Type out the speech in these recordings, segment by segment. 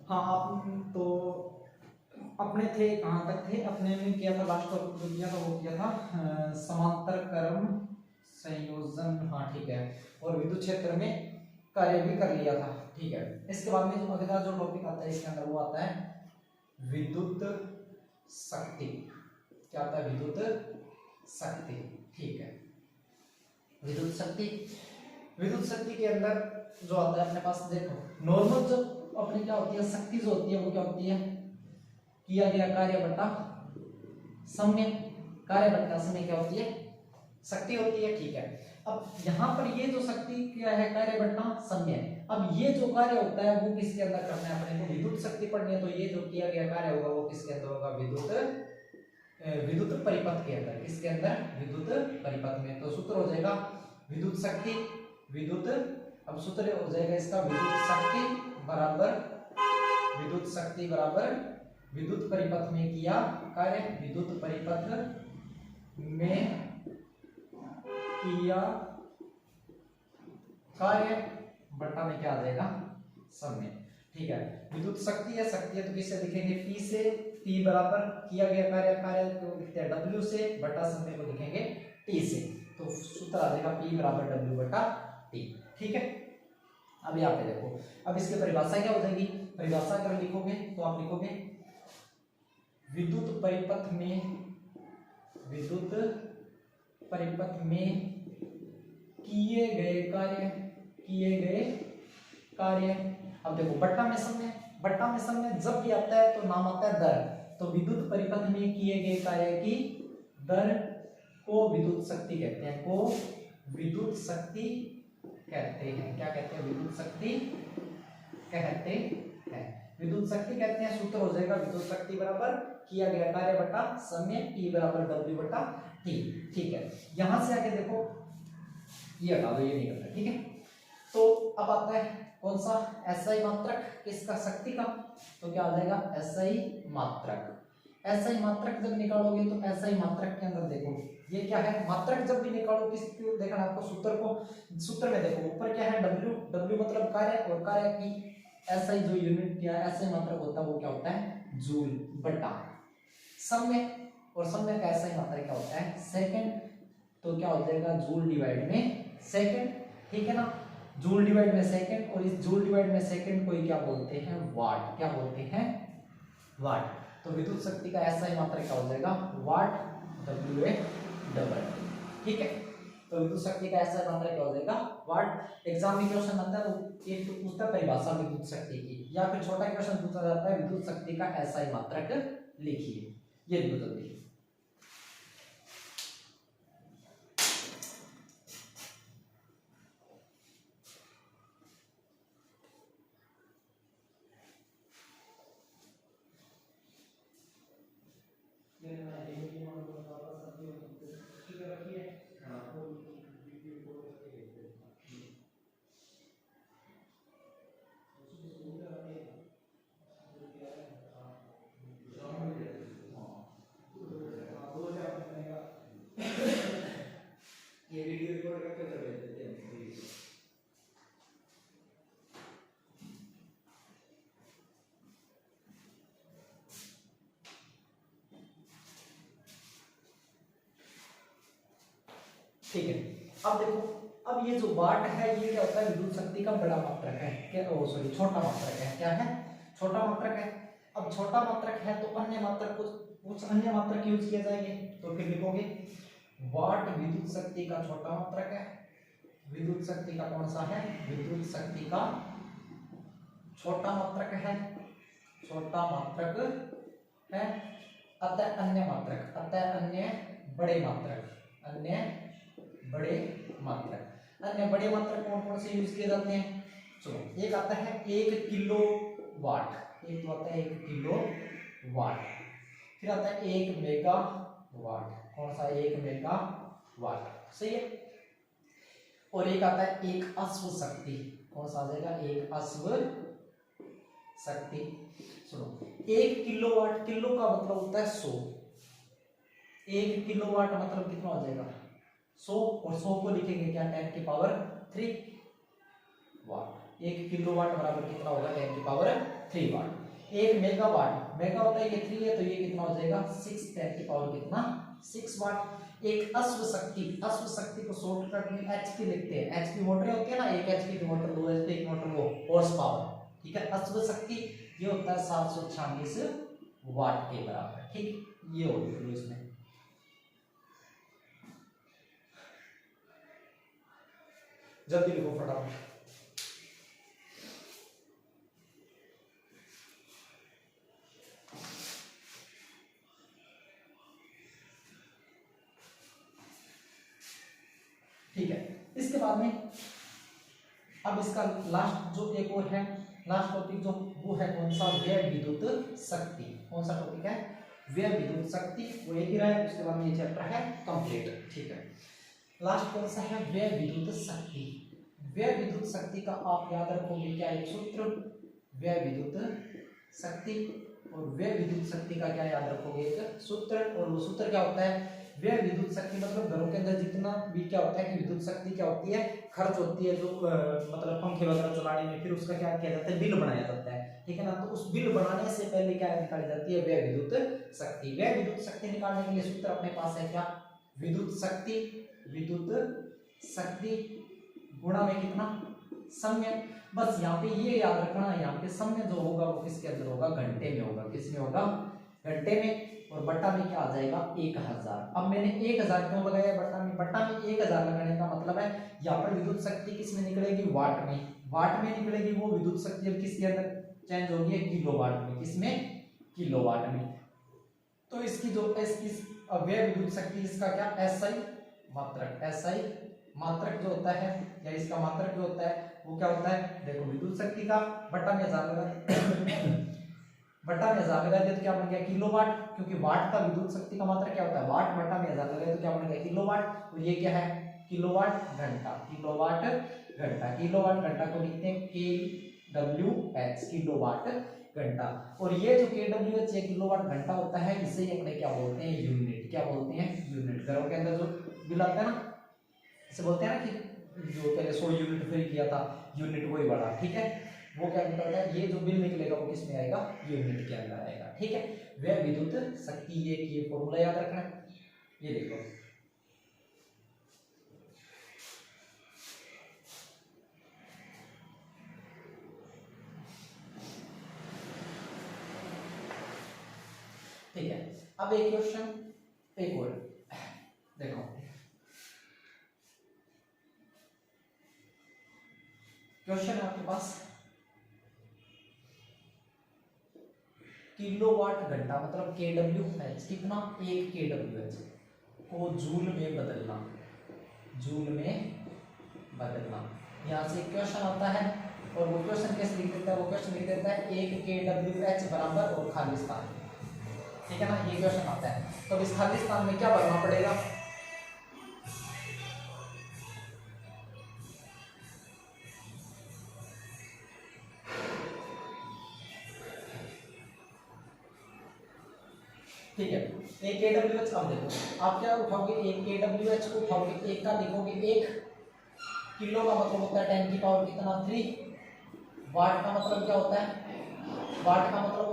हाँ आप तो अपने थे, कहाँ तक थे अपने में किया था, लास्ट टॉपिक जो किया था वो किया था समांतर क्रम संयोजन, हाँ ठीक है, और विद्युत क्षेत्र में कार्य भी कर लिया था, ठीक है। इसके बाद में जो अगला जो टॉपिक आता है इसके अंदर वो आता है विद्युत शक्ति। क्या आता है? विद्युत शक्ति, ठीक है। विद्युत शक्ति, विद्युत शक्ति के अंदर जो आता है अपने पास, देखो नॉर्मल जो अपनी क्या होती है शक्ति जो होती है वो क्या होती है, किया गया कार्य बटा समय, कार्य बटा समय क्या होती है? शक्ति होती है, ठीक है। अब यहाँ पर ये जो शक्ति क्या है, कार्य बटा समय। अब ये जो कार्य होता है वो किसके अंदर करना है अपने को? विद्युत शक्ति पढ़नी है, तो ये जो किया गया कार्य होगा वो किसके अंदर होगा? विद्युत परिपथ के अंदर। किसके अंदर? विद्युत परिपथ में। तो सूत्र हो जाएगा विद्युत शक्ति, विद्युत, अब सूत्र हो जाएगा इसका विद्युत शक्ति बराबर, विद्युत शक्ति बराबर विद्युत परिपथ में किया कार्य, विद्युत परिपथ में किया कार्य बटा में क्या आ जाएगा? समय, ठीक है। विद्युत शक्ति है, शक्ति है तो किससे लिखेंगे? P से। P बराबर किया गया कार्य, कार्य को लिखते हैं W से, बटा समय को लिखेंगे T से। तो सूत्र आ जाएगा P बराबर W बटा T, ठीक है। अब यहाँ पे देखो, अब इसकी परिभाषा क्या हो जाएगी? परिभाषा अगर लिखोगे तो आप लिखोगे विद्युत परिपथ में, विद्युत परिपथ में किए गए कार्य, किए गए कार्य। अब देखो बट्टा में समय, बट्टा में समय जब भी आता है तो नाम आता है दर। तो विद्युत परिपथ में किए गए कार्य की दर को विद्युत शक्ति कहते हैं, को विद्युत शक्ति कहते हैं। क्या कहते हैं? विद्युत शक्ति कहते हैं, विद्युत शक्ति कहते हैं। सूत्र हो जाएगा विद्युत शक्ति बराबर किया गया कार्य बटा समय, P बराबर W बटा T, ठीक है। यहां से आके देखो, ये हटा दो, ये नहीं करना, ठीक है। तो अब आता है कौन सा? SI मात्रक, किसका? शक्ति का। तो क्या आ जाएगा? SI मात्रक। SI मात्रक जब निकालोगे तो SI मात्रक के अंदर देखो ये क्या है? मात्रक जब भी निकालो किसको देखना आपको? सूत्र को। सूत्र में देखो ऊपर क्या है? W, W मतलब कार्य, और कार्य की SI जो यूनिट क्या SI मात्रक होता है वो क्या होता है? जूल बटा समय, और समय का SI मात्रक क्या होता है? सेकंड। तो क्या हो जाएगा? जूल डिवाइड में सेकंड, ठीक है ना। जूल डिवाइड में सेकंड, और इस जूल डिवाइड में सेकंड को ही क्या बोलते हैं? वाट। क्या बोलते हैं? वाट। तो विद्युत शक्ति का SI मात्रक क्या हो जाएगा? वाट, WA डबल, ठीक है। तो विद्युत शक्ति का SI मात्रक क्या हो जाएगा? वाट। एग्जाम में क्वेश्चन आता है तो एक तो पूछता है परिभाषा विद्युत शक्ति की, या फिर छोटा क्वेश्चन पूछा जाता है विद्युत शक्ति का SI मात्रक लिखिए, ये लिखो जल्दी। ठीक है। अब देखो, अब ये जो वाट है ये क्या होता है? विद्युत शक्ति का बड़ा मात्रक है, क्या? सॉरी, छोटा मात्रक है। क्या है? छोटा मात्रक है। अब छोटा मात्रक है तो अन्य मात्रक, कुछ अन्य मात्रक यूज किए जाएंगे, तो फिर लिखोगे वाट विद्युत शक्ति का छोटा मात्रक है। विद्युत शक्ति का कौन सा है? विद्युत शक्ति का छोटा मात्रक है, छोटा मात्रक है। अतः अन्य मात्रक, अतः अन्य बड़े मात्रक, अन्य बड़े मात्रक। अन्य बड़े मात्रक कौन कौन से यूज किए जाते हैं? चलो, एक आता है 1 किलो वाट, एक तो आता है 1 किलो वाट, फिर आता है 1 मेगा वाट। कौन सा? 1 मेगा वाट, सही है। और एक आता है 1 अश्व शक्ति। कौन सा आ जाएगा? 1 अश्व शक्ति। सुनो, 1 किलोवाट, किलो का मतलब होता है 100, 1 किलोवाट मतलब कितना हो जाएगा? 100, और 100 को लिखेंगे क्या? 10 की पावर 3 वाट। 1 किलोवाट बराबर कितना होगा? 10 की पावर 3 वाट। 1 मेगावाट, मेगा होता है ये 3 है, तो ये कितना हो जाएगा 6 10 की पावर कितना 6 वाट। एक अश्व शक्ति, अश्व शक्ति को शॉर्टकट में एचपी लिखते हैं। एचपी मोटर होती है ना, 1 एचपी की मोटर, 2 एचपी की मोटर, वो हॉर्स पावर, ठीक है। अश्व शक्ति ये होता है 746 वाट के बराबर, ठीक। ये हो गया इसमें। जल्दी लिखो फटाफट। ठीक है, इसके बाद में अब इसका लास्ट जो एक और है, लास्ट टॉपिक जो वो है कौन सा, व्यय विद्युत शक्ति। कौन सा टॉपिक है, व्यय विद्युत शक्ति, वो एक ही रहा है। उसके बाद में ये चैप्टर है कंप्लीट, ठीक है। लास्ट कौन सा है, व्यय विद्युत शक्ति। व्यय विद्युत शक्ति का आप याद रखोगे क्या, एक सूत्र, व्यय विद्युत शक्ति, और व्यय विद्युत शक्ति का क्या याद रखोगे, एक सूत्र। और वो सूत्र क्या होता है, व्यय विद्युत शक्ति मतलब घरों के अंदर जितना भी क्या होता है कि विद्युत शक्ति क्या होती है, खर्च होती है, जो मतलब पंखे वगैरह चलाने में, फिर उसका क्या किया जाता है, बिल बनाया जाता है, ठीक है ना। तो उस बिल बनाने से पहले क्या निकाली जाती है, व्यय विद्युत शक्ति। व्यय विद्युत शक्ति निकालने के लिए सूत्र अपने पास है क्या, विद्युत शक्ति, विद्युत शक्ति गुणा में कितना, समय। बस यहाँ पे ये याद रखना, यहाँ पे समय जो होगा वो किसके अंदर होगा, घंटे में होगा। किसमें होगा, घंटे में। और बट्टा में क्या आ जाएगा, 1000। अब मैंने 1000 क्यों लगाया बट्टा में, बट्टा में 1000 लगाने का मतलब है यहाँ पर विद्युत शक्ति किसमें निकलेगी, वाट में, वाट में निकलेगी वो विद्युत शक्ति। अब किसके अंदर चेंज होगी, किलोवाट में, किसमें, किलोवाट में। तो इसकी जो इस व्यय विद्युत शक्ति, इसका क्या, एसआई मात्रक, एसआई मात्रक जो होता है, या इसका मात्रक जो होता है वो क्या होता है, देखो विद्युत शक्ति का बट्टा में 1000 लगा बट्टा में 1000 लगा दिया तो क्या बन गया, किलोवाट, क्योंकि वाट का विद्युत शक्ति का मात्रक क्या होता है, वाट, बट्टा में 1000 लगा तो क्या बन गया, किलोवाट। और ये क्या है, किलोवाट घंटा, किलोवाट घंटा, किलोवाट घंटा को लिखते हैं KWH, किलोवाट घंटा। और ये जो KWH है, किलोवाट घंटा होता है, इसे ही अपने क्या बोलते हैं, यूनिट। क्या बोलते हैं, यूनिट। घरों के अंदर जो बिल आता है ना, इसे बोलते हैं ना कि जो पहले 100 यूनिट फ्री किया था, यूनिट वही बड़ा, ठीक है। वो क्या निकलता है, ये जो बिल निकलेगा वो किस में आएगा, यूनिट के अंदर आएगा, ठीक है। व्यय विद्युत शक्ति, ये फॉर्मूला याद रखना है, ये देखो। ठीक है, अब एक क्वेश्चन, एक और देखो। क्वेश्चन आपके पास, किलोवाट घंटा मतलब KWH, कितना, 1 KWH को जूल में बदलना, जूल में बदलना। यहाँ से क्वेश्चन आता है, और वो क्वेश्चन कैसे लिख देता है, वो क्वेश्चन लिख देता है 1 KWH बराबर और खाली स्थान, ठीक है ना, ये क्वेश्चन आता है। तो इस खाली स्थान में क्या भरना पड़ेगा, ठीक है। 1 KWH, अब देखो आप क्या उठाओगे, 1 KWH को उठाओगे, 1 का लिखोगे 1, किलो का मतलब होता है 10 की पावर कितना 3, वाट का मतलब क्या होता है, वाट का मतलब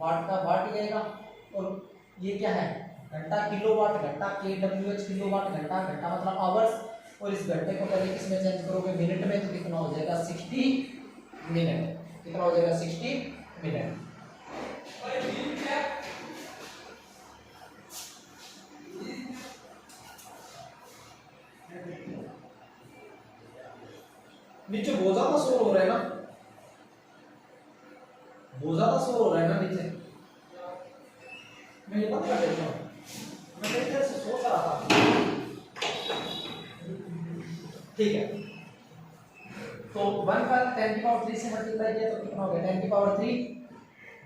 वाट का वाट ही रहेगा। और ये क्या है, घंटा, किलोवाट घंटा, KWH किलोवाट घंटा, घंटा मतलब आवर्स। और इस घंटे को पहले किस में चेंज करोगे, मिनट में, तो कितना हो जाएगा 60 मिनट, कितना हो जाएगा 60 मिनट। नीचे बहुत ज्यादा शोर हो रहा है ना, बहुत ज्यादा शोर हो रहा है ना नीचे, मैं ये बंद कर देता हूँ, मैं कई देर से सोच रहा था, ठीक है। तो 1 का 10 की पावर 3 से मल्टीप्लाई किया तो कितना हो गया, 10 की पावर 3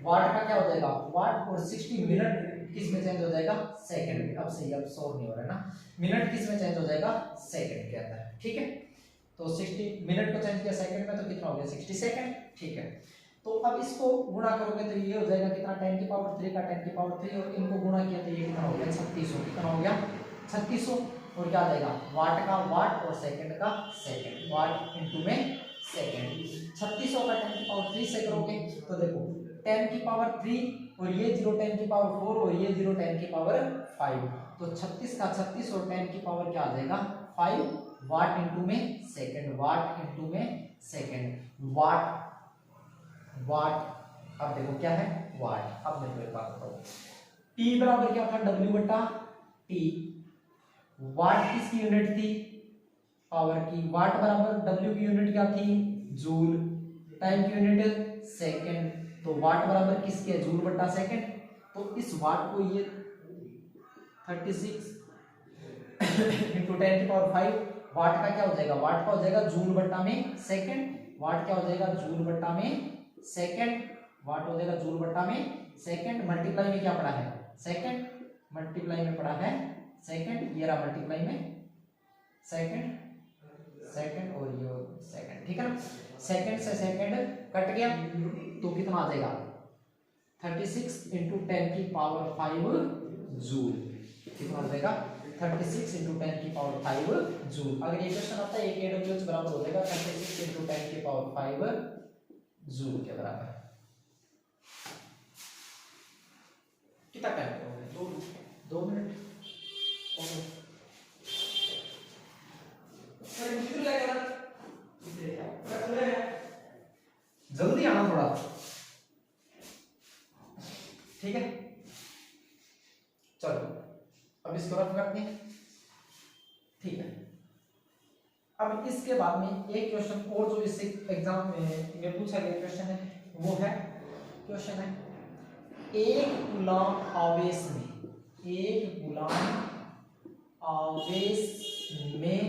वाट का क्या हो जाएगा, वाट। और 60 मिनट किस में चेंज हो जाएगा, सेकंड में। अब सही, अब शोर नहीं हो रहा है ना, मिनट किस में चेंज हो जाएगा, सेकंड के अंदर, ठीक है। तो 60 मिनट को चेंज किया सेकंड में तो कितना हो गया, 60 सेकंड, ठीक है। तो अब इसको गुणा करोगे तो ये हो जाएगा कितना, 10 की पावर 3 का 10 की पावर 3, और इनको गुणा किया तो ये कितना हो गया, 3600, कितना हो गया 3600। और क्या आ जाएगा, वाट का वाट और सेकंड का सेकंड, वाट इनटू में सेकंड। 3600 का 10 की पावर 3 से करोगे तो देखो 10 की पावर 3 और ये 0 10 की पावर 4 और ये 0 10 की पावर 5, तो 36 का 36 और 10 की पावर क्या आ जाएगा 5 वाट इंटू में सेकंड, वाट इंटू में सेकंड, वाट वाट। अब देखो क्या है वाट। अब मेरे को एक बात बताओ, T बराबर क्या था W बटा T, वाट किसकी यूनिट थी पावर की, वाट बराबर W की यूनिट क्या थी जूल, टाइम की यूनिट सेकंड, तो वाट बराबर किसके है जूल बटा सेकंड। तो इस वाट को ये 36 इंटू 10 की पावर 5, वाट का क्या हो जाएगा, वाट का हो जाएगा जूल बटा में सेकंड, वाट क्या हो जाएगा जूल बटा में सेकंड, वाट हो जाएगा जूल बटा में सेकंड, मल्टीप्लाई में क्या पड़ा है सेकंड, मल्टीप्लाई में पड़ा है सेकंड, ये रहा मल्टीप्लाई में सेकंड सेकंड और ये सेकंड, ठीक है ना। सेकंड से सेकंड कट गया तो कितना आ जाएगा 36 इंटू 10 की पावर 5 जूल, कितना आ जाएगा 36 इंटू 10 की पावर 5 जूल। अगर ये क्वेश्चन आता है एक kWh बराबर हो जाएगा 36 इंटू 10 की पावर 5 जूल के बराबर। कितना टाइम लगेगा 2 मिनट जल्दी आना थोड़ा, ठीक है। चलो अब इसको रफ करते हैं, ठीक है। अब इसके बाद में एक क्वेश्चन और जो इससे एग्जाम में पूछा गया क्वेश्चन है वो है, क्वेश्चन है एक कूलम आवेश में, एक कूलम आवेश में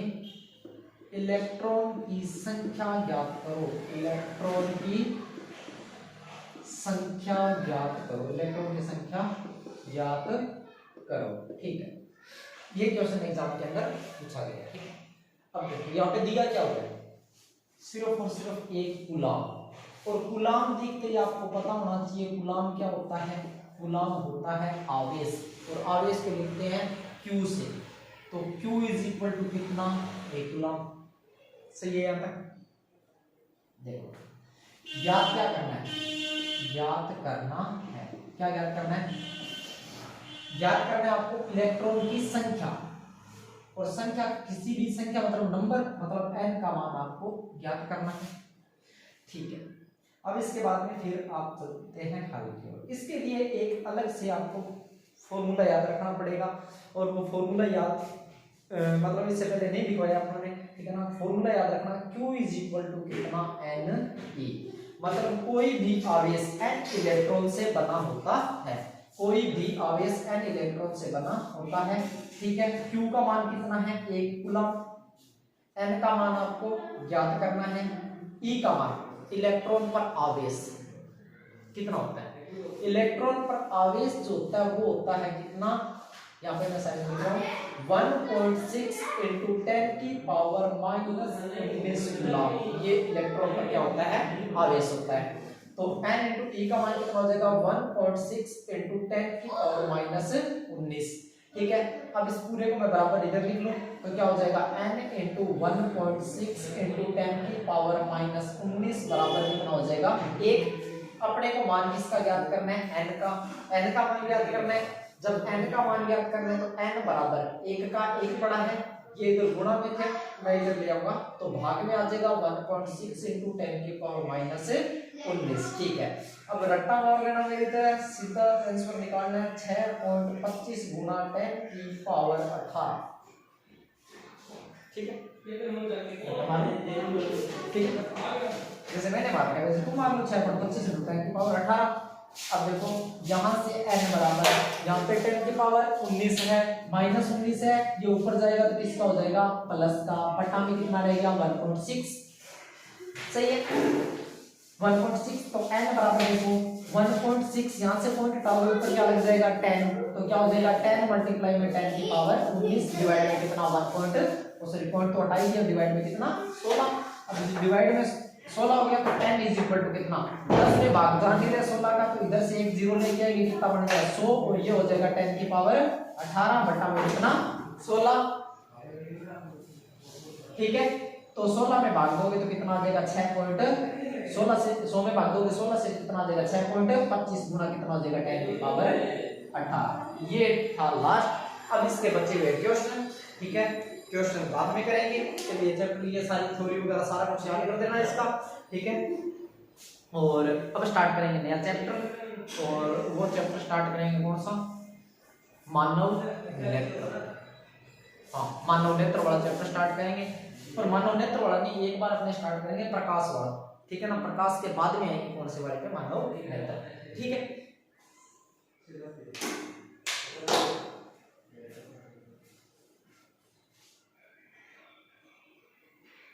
इलेक्ट्रॉन की संख्या ज्ञात करो, इलेक्ट्रॉन की संख्या ज्ञात करो, इलेक्ट्रॉन की संख्या ज्ञात करो, ठीक है। ये क्वेश्चन एग्जाम के अंदर पूछा गया, ठीक है। अब देखिए यहाँ पे दिया क्या हुआ है, सिर्फ और सिर्फ एक कूलम, और कूलम देखते ही आपको पता होना चाहिए कूलम क्या होता है, कूलम होता है आवेश, और आवेश को लिखते हैं Q से, तो Q इज इक्वल टू कितना एक कूलम, सही है। यहाँ तक देखो ज्ञात क्या करना है, ज्ञात करना है, क्या ज्ञात करना है, ज्ञात करना है आपको इलेक्ट्रॉन की संख्या, और संख्या किसी भी संख्या मतलब नंबर मतलब n का मान आपको ज्ञात करना है, ठीक है। अब इसके बाद में फिर आप चलते हैं हल की ओर। इसके लिए एक अलग से आपको फॉर्मूला याद रखना पड़ेगा, और वो फॉर्मूला याद मतलब इससे पहले नहीं लिखवाया आपने, ठीक है ना। फॉर्मूला याद रखना Q इज इक्वल टू कितना Ne, मतलब कोई भी आवेश n इलेक्ट्रॉन से बना होता है, कोई भी आवेश n इलेक्ट्रॉन से बना होता है, ठीक है। Q का मान कितना है एक कूलम, n का मान आपको ज्ञात करना है, E का मान इलेक्ट्रॉन पर आवेश कितना होता है, इलेक्ट्रॉन पर आवेश जो होता है वो होता है कितना, यहाँ पे मैं साइन लिख रहा हूँ 1.6 इंटू 10 की पावर -19 कूलम, ये इलेक्ट्रॉन पर क्या होता है आवेश होता है। तो n इंटू E का मान कितना हो जाएगा 1.6 इंटू 10 की पावर -19, ठीक है। अब इस पूरे को मैं बराबर इधर लिख लूं तो क्या हो जाएगा n इंटू 1.6 इंटू 10 की पावर -19 बराबर कितना हो जाएगा 1। अपने को मान किसका ज्ञात करना है n का मान ज्ञात करना है। जब n का मान ज्ञात करना है तो n बराबर 1 का 1 पड़ा है, ये इधर गुणा में थे मैं इधर ले आऊंगा तो भाग में आ जाएगा 1.6 इंटू 10 की पावर -19, ठीक है। अब रट्टा मार लेना मेरी तरह, सीधा आंसर निकालना है 6.25 गुणा 10 की पावर 18, ठीक है। ठीक है, जैसे मैंने मारा है वैसे तुम मान लो 6.25 इंटू 10 की पावर 18। अब देखो यहाँ से n बराबर यहाँ पे 10 की पावर 19 है, -19 है, ये ऊपर जाएगा तो किसका हो जाएगा प्लस का, बटा में कितना रहेगा 1.6, सही है 1.6। तो n बराबर देखो 1.6, यहाँ से पॉइंट हटाओगे ऊपर क्या लग जाएगा 10, तो क्या हो जाएगा 10 मल्टीप्लाई में 10 की पावर 19 डिवाइड में कितना 1.पॉइंट तो हटाई दिया, डिवाइड में कितना 16। अब डिवाइड में 16 हो गया तो 10 इज इक्वल टू कितना 10 में भाग जान नहीं रहे 16 का, तो इधर से एक जीरो लेके आएंगे कितना बन जाएगा 100, और ये हो जाएगा 10 की पावर 18 बटा में कितना 16, ठीक है। तो 16 में भाग दोगे तो कितना आ जाएगा 6 पॉइंट 16 से 100 में भाग दोगे 16 से कितना आ जाएगा 6 पॉइंट 25 गुना कितना आ जाएगा 10 की पावर 18। ये था लास्ट। अब इसके बचे हुए क्वेश्चन, ठीक है, क्वेश्चन बाद में करेंगे। चलिए चैप्टर ये सारी थ्योरी वगैरह सारा कुछ याद कर देना इसका, ठीक है। और अब स्टार्ट करेंगे नया चैप्टर, और वो चैप्टर स्टार्ट करेंगे कौन सा, मानव नेत्र। हाँ, मानव नेत्र वाला चैप्टर स्टार्ट करेंगे। और मानव नेत्र वाला नहीं, एक बार अपने स्टार्ट करेंगे प्रकाश वाला, ठीक है ना। प्रकाश के बाद में आएंगे कौन से वाले पे, मानव नेत्र, ठीक है।